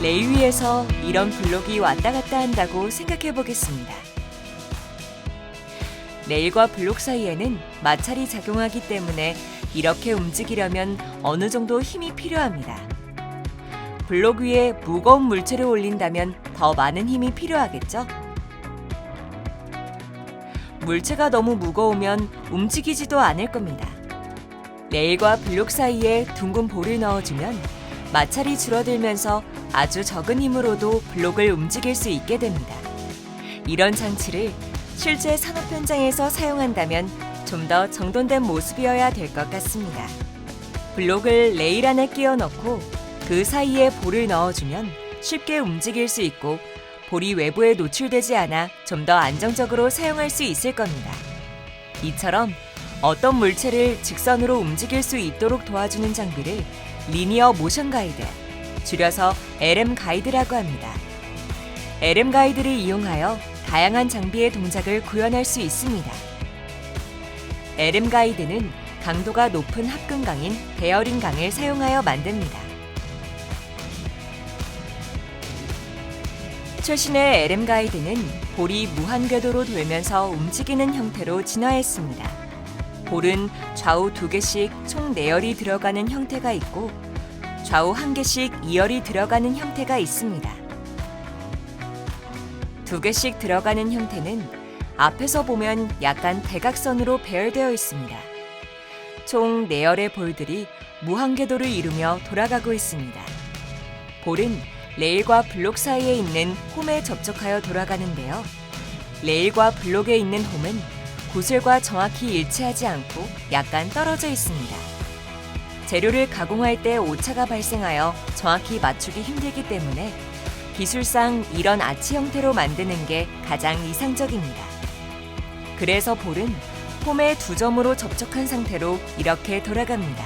레일 위에서 이런 블록이 왔다 갔다 한다고 생각해 보겠습니다. 레일과 블록 사이에는 마찰이 작용하기 때문에 이렇게 움직이려면 어느 정도 힘이 필요합니다. 블록 위에 무거운 물체를 올린다면 더 많은 힘이 필요하겠죠? 물체가 너무 무거우면 움직이지도 않을 겁니다. 레일과 블록 사이에 둥근 볼을 넣어주면 마찰이 줄어들면서 아주 적은 힘으로도 블록을 움직일 수 있게 됩니다. 이런 장치를 실제 산업 현장에서 사용한다면 좀 더 정돈된 모습이어야 될 것 같습니다. 블록을 레일 안에 끼워 넣고 그 사이에 볼을 넣어주면 쉽게 움직일 수 있고 볼이 외부에 노출되지 않아 좀 더 안정적으로 사용할 수 있을 겁니다. 이처럼 어떤 물체를 직선으로 움직일 수 있도록 도와주는 장비를 리니어 모션 가이드, 줄여서 LM 가이드라고 합니다. LM 가이드를 이용하여 다양한 장비의 동작을 구현할 수 있습니다. LM 가이드는 강도가 높은 합금강인 베어링 강을 사용하여 만듭니다. 최신의 LM 가이드는 볼이 무한 궤도로 돌면서 움직이는 형태로 진화했습니다. 볼은 좌우 2개씩 총 4열이 들어가는 형태가 있고 좌우 1개씩 2열이 들어가는 형태가 있습니다. 2개씩 들어가는 형태는 앞에서 보면 약간 대각선으로 배열되어 있습니다. 총 4열의 볼들이 무한궤도를 이루며 돌아가고 있습니다. 볼은 레일과 블록 사이에 있는 홈에 접촉하여 돌아가는데요. 레일과 블록에 있는 홈은 구슬과 정확히 일치하지 않고 약간 떨어져 있습니다. 재료를 가공할 때 오차가 발생하여 정확히 맞추기 힘들기 때문에 기술상 이런 아치 형태로 만드는 게 가장 이상적입니다. 그래서 볼은 홈에 2점으로 접촉한 상태로 이렇게 돌아갑니다.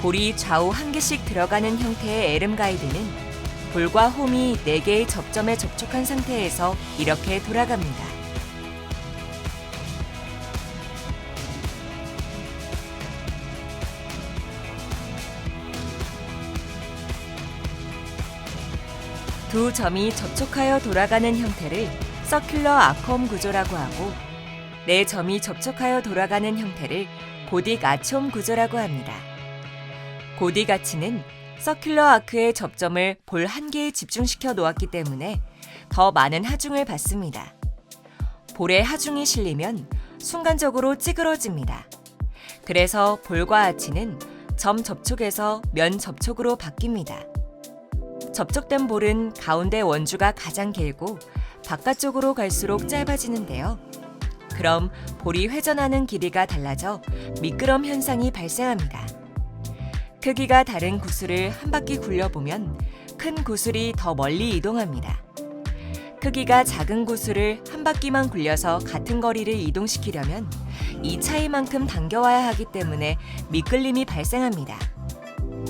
볼이 좌우 1개씩 들어가는 형태의 LM 가이드는 볼과 홈이 4개의 접점에 접촉한 상태에서 이렇게 돌아갑니다. 두 점이 접촉하여 돌아가는 형태를 서큘러 아크홈 구조라고 하고 4점이 접촉하여 돌아가는 형태를 고딕 아치홈 구조라고 합니다. 고딕 아치는 서큘러 아크의 접점을 볼 1개에 집중시켜 놓았기 때문에 더 많은 하중을 받습니다. 볼에 하중이 실리면 순간적으로 찌그러집니다. 그래서 볼과 아치는 점 접촉에서 면 접촉으로 바뀝니다. 접촉된 볼은 가운데 원주가 가장 길고 바깥쪽으로 갈수록 짧아지는데요. 그럼 볼이 회전하는 길이가 달라져 미끄럼 현상이 발생합니다. 크기가 다른 구슬을 한 바퀴 굴려보면 큰 구슬이 더 멀리 이동합니다. 크기가 작은 구슬을 한 바퀴만 굴려서 같은 거리를 이동시키려면 이 차이만큼 당겨와야 하기 때문에 미끌림이 발생합니다.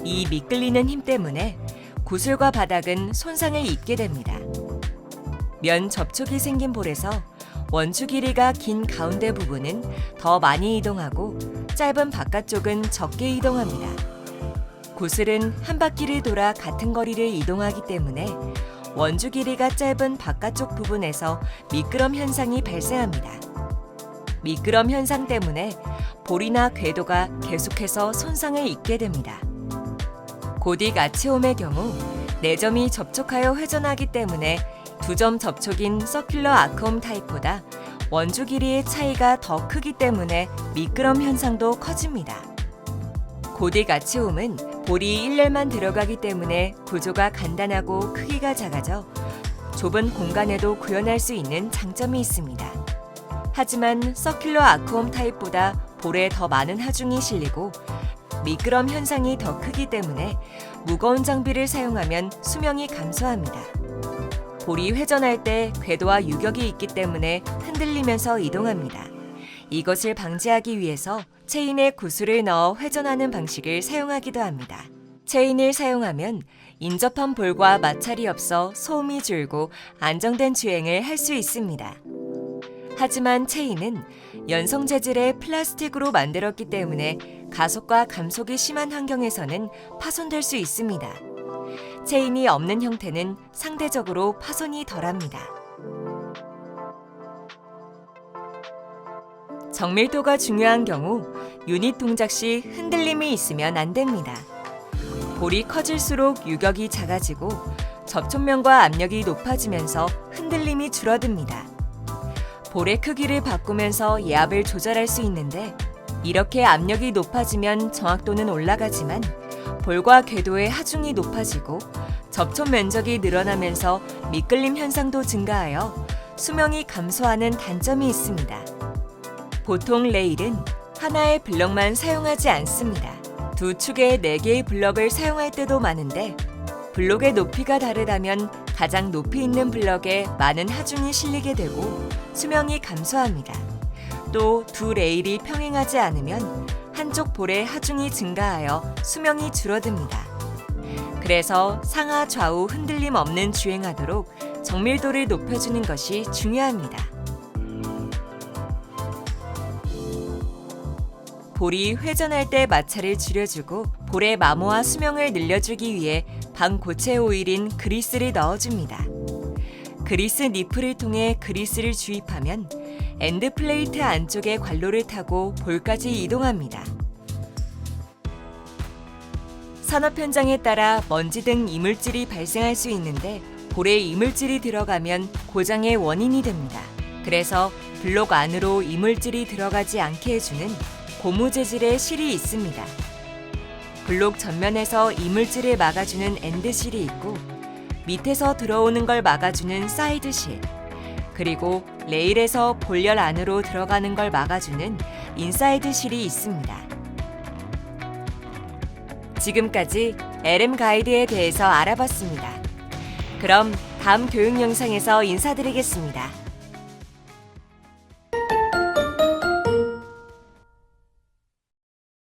이 미끌리는 힘 때문에 구슬과 바닥은 손상을 입게 됩니다. 면 접촉이 생긴 볼에서 원주 길이가 긴 가운데 부분은 더 많이 이동하고 짧은 바깥쪽은 적게 이동합니다. 구슬은 한 바퀴를 돌아 같은 거리를 이동하기 때문에 원주 길이가 짧은 바깥쪽 부분에서 미끄럼 현상이 발생합니다. 미끄럼 현상 때문에 볼이나 궤도가 계속해서 손상을 입게 됩니다. 고딕 아치홈의 경우 4점이 접촉하여 회전하기 때문에 2점 접촉인 서큘러 아크홈 타입보다 원주 길이의 차이가 더 크기 때문에 미끄럼 현상도 커집니다. 고딕 아치홈은 볼이 1렬만 들어가기 때문에 구조가 간단하고 크기가 작아져 좁은 공간에도 구현할 수 있는 장점이 있습니다. 하지만 서큘러 아크홈 타입보다 볼에 더 많은 하중이 실리고 미끄럼 현상이 더 크기 때문에 무거운 장비를 사용하면 수명이 감소합니다. 볼이 회전할 때 궤도와 유격이 있기 때문에 흔들리면서 이동합니다. 이것을 방지하기 위해서 체인에 구슬을 넣어 회전하는 방식을 사용하기도 합니다. 체인을 사용하면 인접한 볼과 마찰이 없어 소음이 줄고 안정된 주행을 할 수 있습니다. 하지만 체인은 연성 재질의 플라스틱으로 만들었기 때문에 가속과 감속이 심한 환경에서는 파손될 수 있습니다. 체인이 없는 형태는 상대적으로 파손이 덜합니다. 정밀도가 중요한 경우 유닛 동작 시 흔들림이 있으면 안 됩니다. 볼이 커질수록 유격이 작아지고 접촉면과 압력이 높아지면서 흔들림이 줄어듭니다. 볼의 크기를 바꾸면서 예압을 조절할 수 있는데 이렇게 압력이 높아지면 정확도는 올라가지만 볼과 궤도의 하중이 높아지고 접촉 면적이 늘어나면서 미끌림 현상도 증가하여 수명이 감소하는 단점이 있습니다. 보통 레일은 하나의 블럭만 사용하지 않습니다. 두 축에 4개의 블럭을 사용할 때도 많은데 블록의 높이가 다르다면 가장 높이 있는 블럭에 많은 하중이 실리게 되고 수명이 감소합니다. 또 두 레일이 평행하지 않으면 한쪽 볼의 하중이 증가하여 수명이 줄어듭니다. 그래서 상하 좌우 흔들림 없는 주행하도록 정밀도를 높여주는 것이 중요합니다. 볼이 회전할 때 마찰을 줄여주고 볼의 마모와 수명을 늘려주기 위해 반고체 오일인 그리스를 넣어줍니다. 그리스 니플을 통해 그리스를 주입하면 엔드 플레이트 안쪽의 관로를 타고 볼까지 이동합니다. 산업 현장에 따라 먼지 등 이물질이 발생할 수 있는데 볼에 이물질이 들어가면 고장의 원인이 됩니다. 그래서 블록 안으로 이물질이 들어가지 않게 해주는 고무 재질의 실이 있습니다. 블록 전면에서 이물질을 막아주는 엔드실이 있고 밑에서 들어오는 걸 막아주는 사이드실, 그리고 레일에서 볼열 안으로 들어가는 걸 막아주는 인사이드실이 있습니다. 지금까지 LM 가이드에 대해서 알아봤습니다. 그럼 다음 교육 영상에서 인사드리겠습니다.